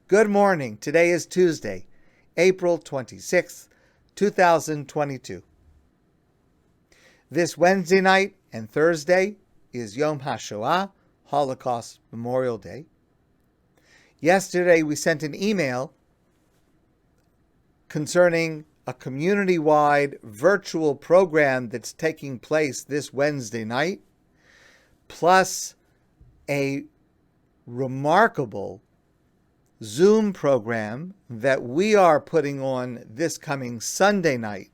Good morning. Today is Tuesday, April 26th, 2022. This Wednesday night and Thursday is Yom HaShoah, Holocaust Memorial Day. Yesterday we sent an email concerning a community-wide virtual program that's taking place this Wednesday night, plus a remarkable Zoom program that we are putting on this coming Sunday night.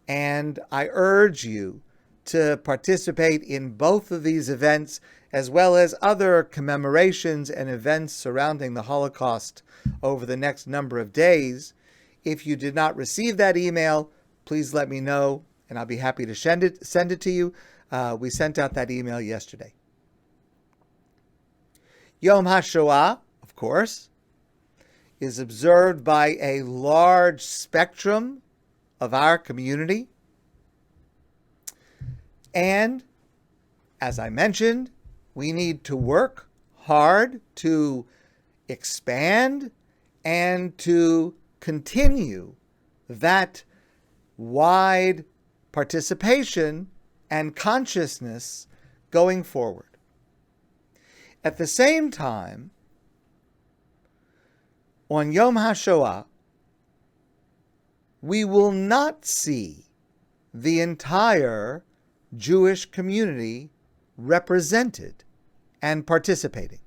And I urge you to participate in both of these events, as well as other commemorations and events surrounding the Holocaust over the next number of days. If you did not receive that email, please let me know, and I'll be happy to send it to you. We sent out that email yesterday. Yom HaShoah, of course, is observed by a large spectrum of our community. And, as I mentioned, we need to work hard to expand and to continue that wide participation and consciousness going forward. At the same time, on Yom HaShoah, we will not see the entire Jewish community represented and participating.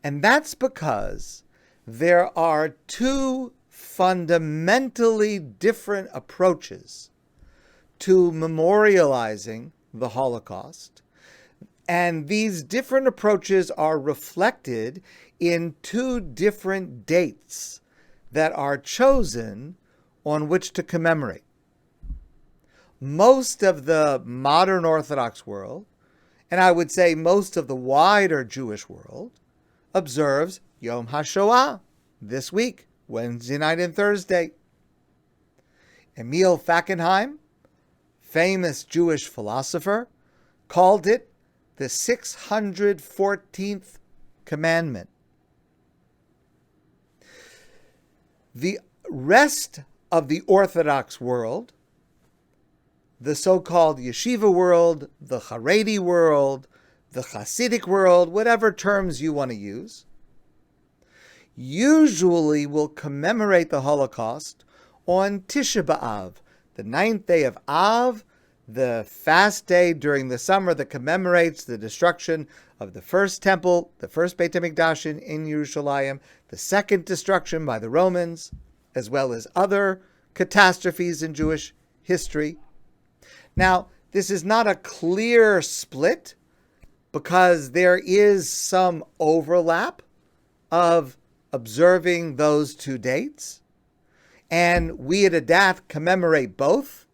And that's because there are two fundamentally different approaches to memorializing the Holocaust. And these different approaches are reflected in two different dates that are chosen on which to commemorate. Most of the modern Orthodox world, and I would say most of the wider Jewish world, observes Yom HaShoah this week, Wednesday night and Thursday. Emil Fackenheim, famous Jewish philosopher, called it the 614th commandment. The rest of the Orthodox world, the so-called yeshiva world, the Haredi world, the Hasidic world, whatever terms you want to use, usually will commemorate the Holocaust on Tisha B'Av, the 9th day of Av, the fast day during the summer that commemorates the destruction of the first temple, the first Beit HaMikdash in Yerushalayim, the second destruction by the Romans, as well as other catastrophes in Jewish history. Now, this is not a clear split because there is some overlap of observing those two dates, and we at ADATH commemorate both.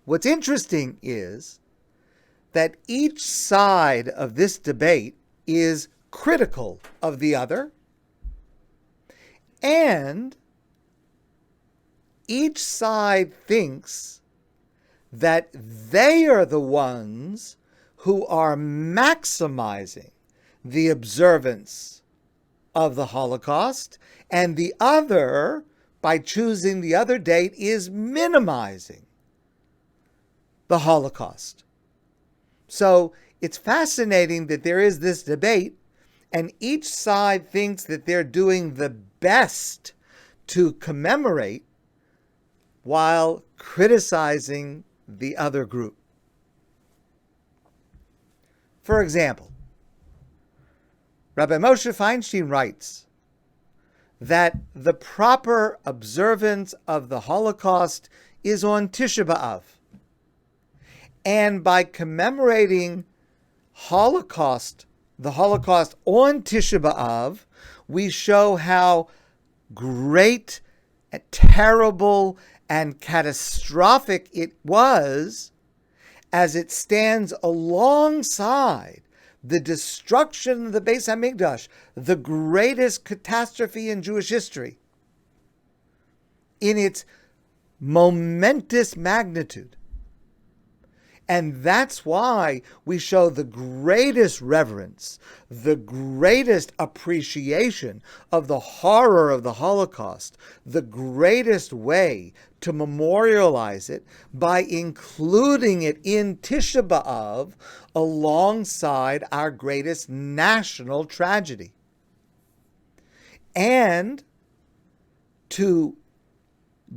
What's interesting is that each side of this debate is critical of the other, and each side thinks that they are the ones who are maximizing the observance of the Holocaust, and the other, by choosing the other date, is minimizing the Holocaust. So it's fascinating that there is this debate, and each side thinks that they're doing the best to commemorate while criticizing the other group. For example, Rabbi Moshe Feinstein writes that the proper observance of the Holocaust is on Tisha B'Av. And by commemorating the Holocaust on Tisha B'Av, we show how great, terrible, and catastrophic it was as it stands alongside the destruction of the Beis HaMikdash, the greatest catastrophe in Jewish history, in its momentous magnitude. And that's why we show the greatest reverence, the greatest appreciation of the horror of the Holocaust, the greatest way to memorialize it by including it in Tisha B'Av alongside our greatest national tragedy. And to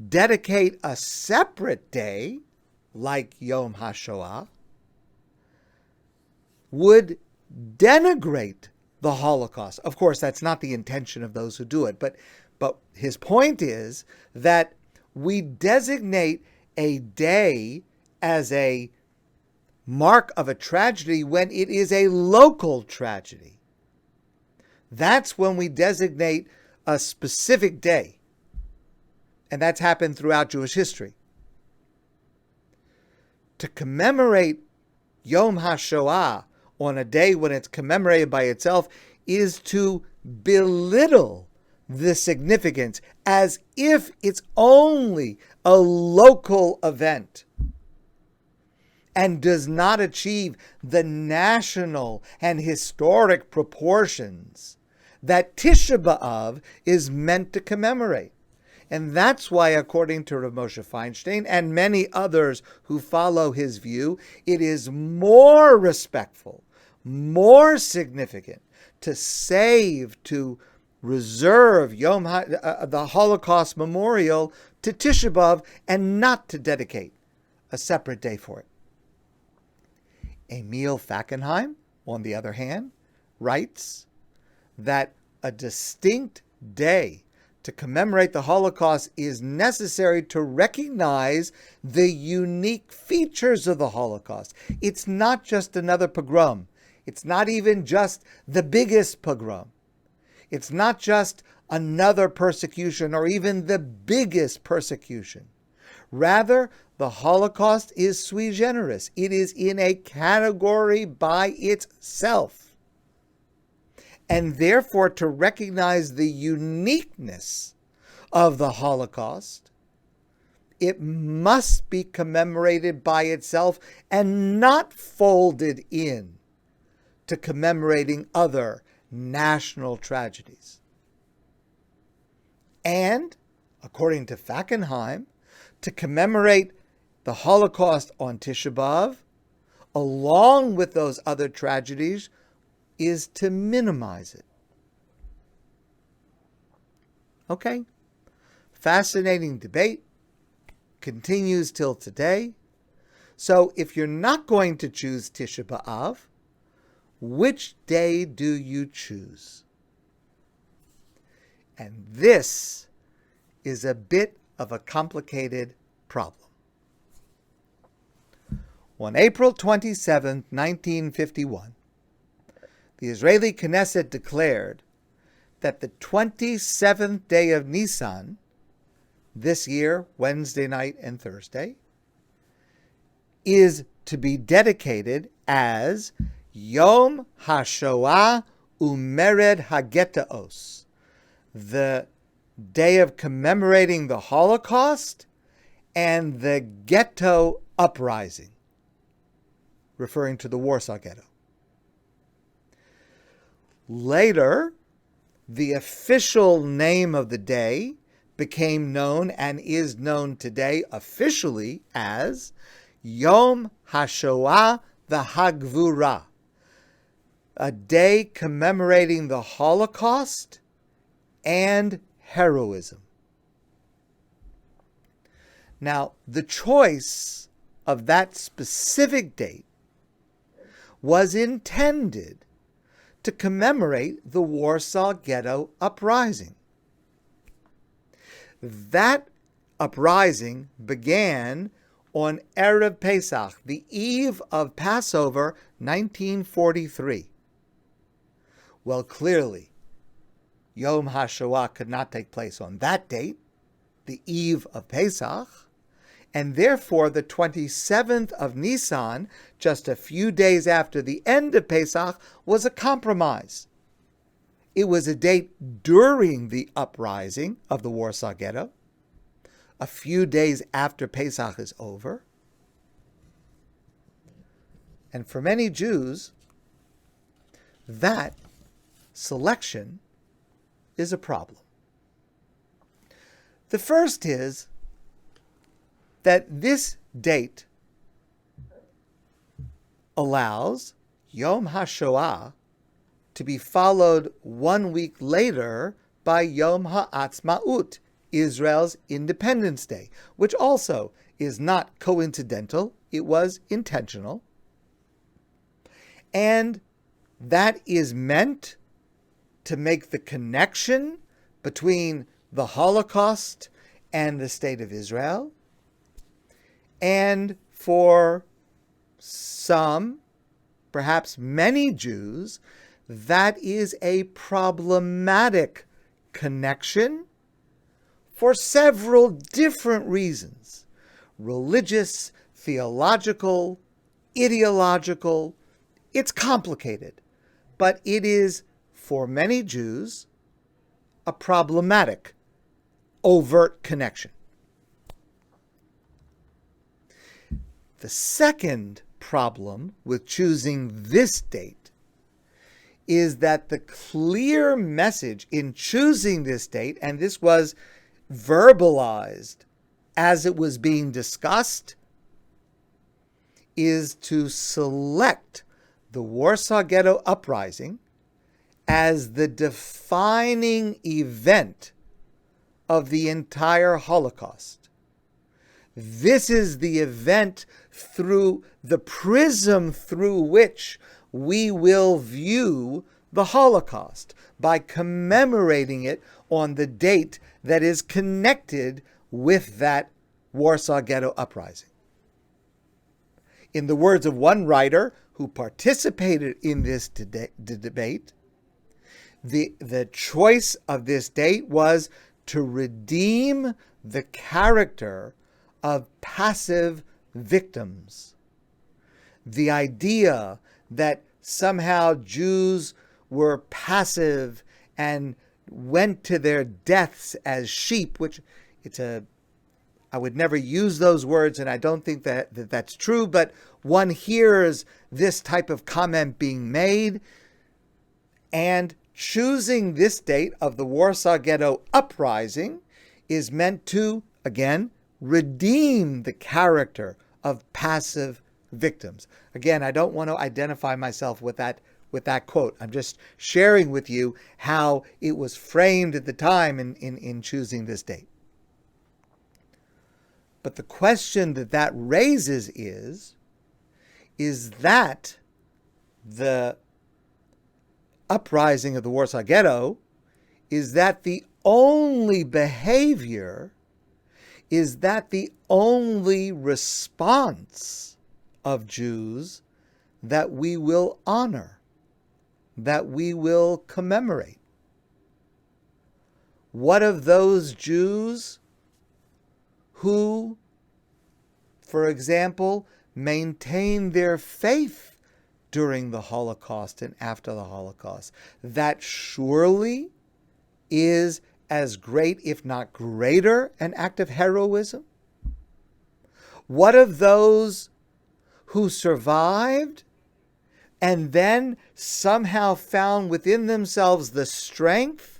dedicate a separate day like Yom HaShoah would denigrate the Holocaust. Of course, that's not the intention of those who do it, but his point is that we designate a day as a mark of a tragedy when it is a local tragedy. That's when we designate a specific day. And that's happened throughout Jewish history. To commemorate Yom HaShoah on a day when it's commemorated by itself is to belittle the significance as if it's only a local event and does not achieve the national and historic proportions that Tisha B'Av is meant to commemorate. And that's why, according to Rabbi Moshe Feinstein and many others who follow his view, it is more respectful, more significant to save, to reserve the Holocaust memorial to Tisha B'Av and not to dedicate a separate day for it. Emil Fackenheim, on the other hand, writes that a distinct day to commemorate the Holocaust is necessary to recognize the unique features of the Holocaust. It's not just another pogrom. It's not even just the biggest pogrom. It's not just another persecution or even the biggest persecution. Rather, the Holocaust is sui generis. It is in a category by itself. And therefore, to recognize the uniqueness of the Holocaust, it must be commemorated by itself and not folded in to commemorating other national tragedies. And, according to Fackenheim, to commemorate the Holocaust on Tisha B'Av, along with those other tragedies, is to minimize it. Okay? Fascinating debate. Continues till today. So if you're not going to choose Tisha B'Av, which day do you choose? And this is a bit of a complicated problem. On April 27, 1951, the Israeli Knesset declared that the 27th day of Nisan, this year, Wednesday night and Thursday, is to be dedicated as Yom HaShoah Umered HaGetaos, the day of commemorating the Holocaust and the ghetto uprising, referring to the Warsaw Ghetto. Later, the official name of the day became known and is known today officially as Yom HaShoah v'Hagvura, a day commemorating the Holocaust and heroism. Now, the choice of that specific date was intended to commemorate the Warsaw Ghetto uprising. That uprising began on Erev Pesach, the eve of Passover, 1943. Well, clearly, Yom HaShoah could not take place on that date, the eve of Pesach, and therefore the 27th of Nisan, just a few days after the end of Pesach, was a compromise. It was a date during the uprising of the Warsaw Ghetto, a few days after Pesach is over. And for many Jews, that selection is a problem. The first is that this date allows Yom HaShoah to be followed 1 week later by Yom HaAtzmaut, Israel's Independence Day, which also is not coincidental, it was intentional. And that is meant to make the connection between the Holocaust and the State of Israel. And for some, perhaps many Jews, that is a problematic connection for several different reasons: religious, theological, ideological. It's complicated, but it is, for many Jews, a problematic, overt connection. The second problem with choosing this date is that the clear message in choosing this date, and this was verbalized as it was being discussed, is to select the Warsaw Ghetto Uprising as the defining event of the entire Holocaust. This is the event through the prism through which we will view the Holocaust, by commemorating it on the date that is connected with that Warsaw Ghetto Uprising. In the words of one writer who participated in this debate, the choice of this date was to redeem the character of passive victims. The idea that somehow Jews were passive and went to their deaths as sheep, which I would never use those words, and I don't think that's true, but one hears this type of comment being made, and choosing this date of the Warsaw Ghetto Uprising is meant to, again, redeem the character of passive victims. Again, I don't want to identify myself with that quote. I'm just sharing with you how it was framed at the time in choosing this date. But the question that raises is that the uprising of the Warsaw Ghetto, is that the only behavior, is that the only response of Jews that we will honor, that we will commemorate? What of those Jews who, for example, maintained their faith during the Holocaust and after the Holocaust? That surely is as great, if not greater, an act of heroism. What of those who survived and then somehow found within themselves the strength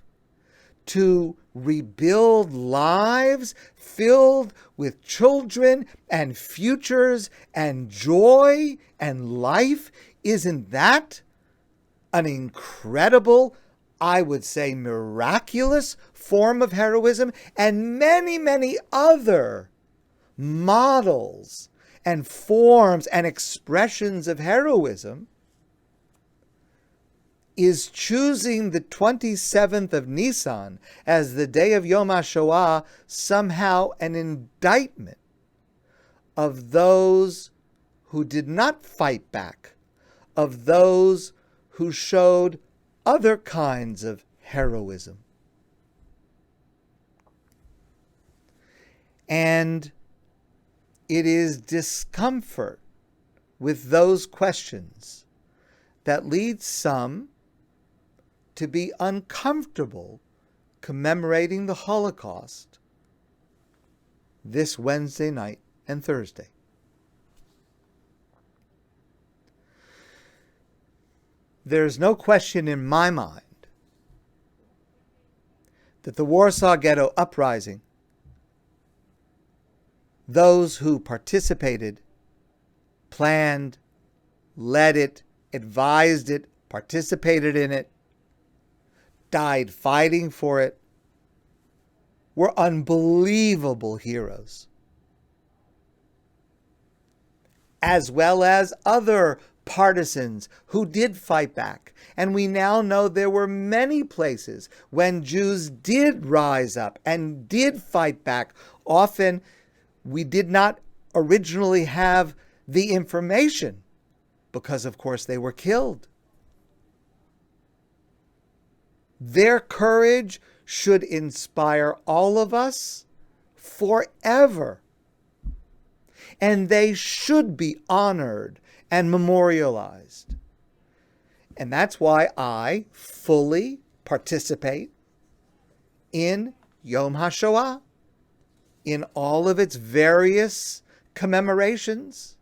to rebuild lives filled with children and futures and joy and life? Isn't that an incredible, I would say miraculous form of heroism? And many, many other models and forms and expressions of heroism. Is choosing the 27th of Nisan as the day of Yom HaShoah somehow an indictment of those who did not fight back, of those who showed other kinds of heroism? And it is discomfort with those questions that leads some to be uncomfortable commemorating the Holocaust this Wednesday night and Thursday. There's no question in my mind that the Warsaw Ghetto Uprising, those who participated, planned, led it, advised it, participated in it, died fighting for it, were unbelievable heroes, as well as other partisans who did fight back. And we now know there were many places when Jews did rise up and did fight back. Often we did not originally have the information because, of course, they were killed. Their courage should inspire all of us forever. And they should be honored and memorialized. And that's why I fully participate in Yom HaShoah, in all of its various commemorations.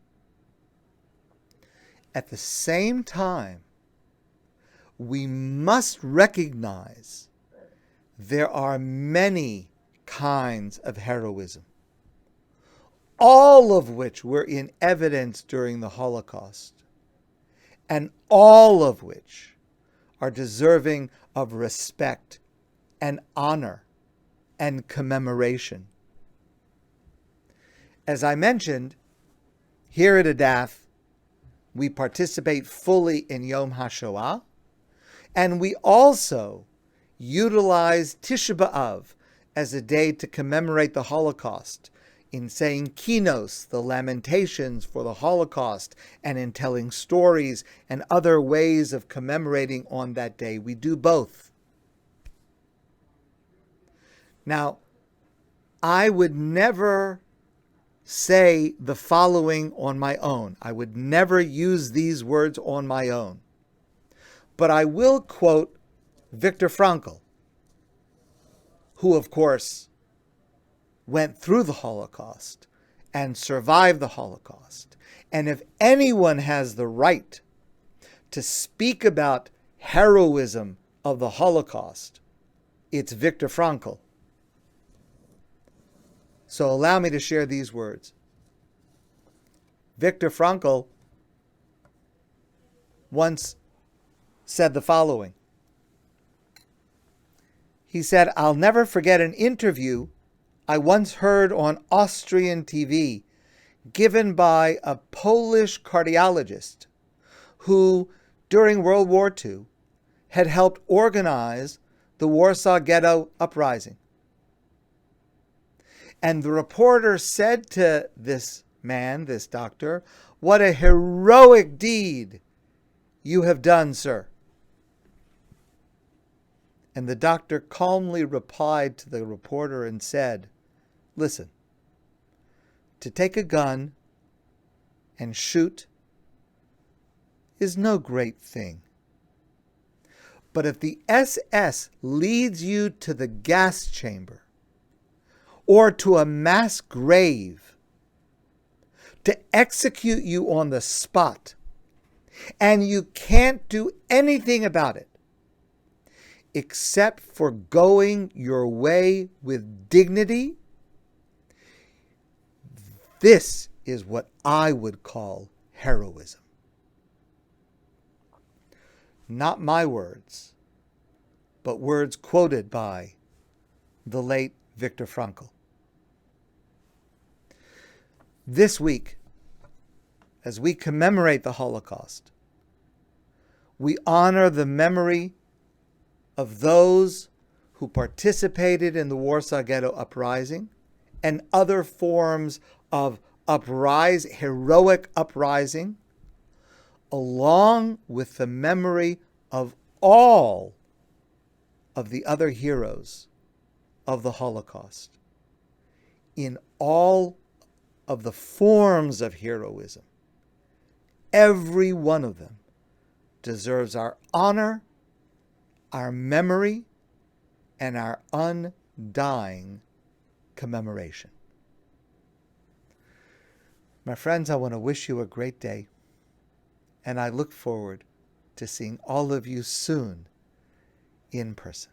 At the same time, we must recognize there are many kinds of heroism, all of which were in evidence during the Holocaust, and all of which are deserving of respect and honor and commemoration. As I mentioned, here at ADATH, we participate fully in Yom HaShoah, and we also utilize Tisha B'Av as a day to commemorate the Holocaust in saying kinos, the lamentations for the Holocaust, and in telling stories and other ways of commemorating on that day. We do both. Now, I would never say the following on my own. I would never use these words on my own. But I will quote Viktor Frankl, who, of course, went through the Holocaust and survived the Holocaust. And if anyone has the right to speak about heroism of the Holocaust, it's Viktor Frankl. So allow me to share these words. Viktor Frankl once said the following. He said, "I'll never forget an interview I once heard on Austrian TV given by a Polish cardiologist who, during World War II, had helped organize the Warsaw Ghetto Uprising. And the reporter said to this man, this doctor, 'What a heroic deed you have done, sir.' And the doctor calmly replied to the reporter and said, 'Listen, to take a gun and shoot is no great thing. But if the SS leads you to the gas chamber or to a mass grave to execute you on the spot, and you can't do anything about it except for going your way with dignity, this is what I would call heroism.'" Not my words, but words quoted by the late Viktor Frankl. This week, as we commemorate the Holocaust, we honor the memory of those who participated in the Warsaw Ghetto Uprising and other forms of heroic uprising, along with the memory of all of the other heroes of the Holocaust. In all of the forms of heroism, every one of them deserves our honor, our memory, and our undying commemoration. My friends, I want to wish you a great day, and I look forward to seeing all of you soon in person.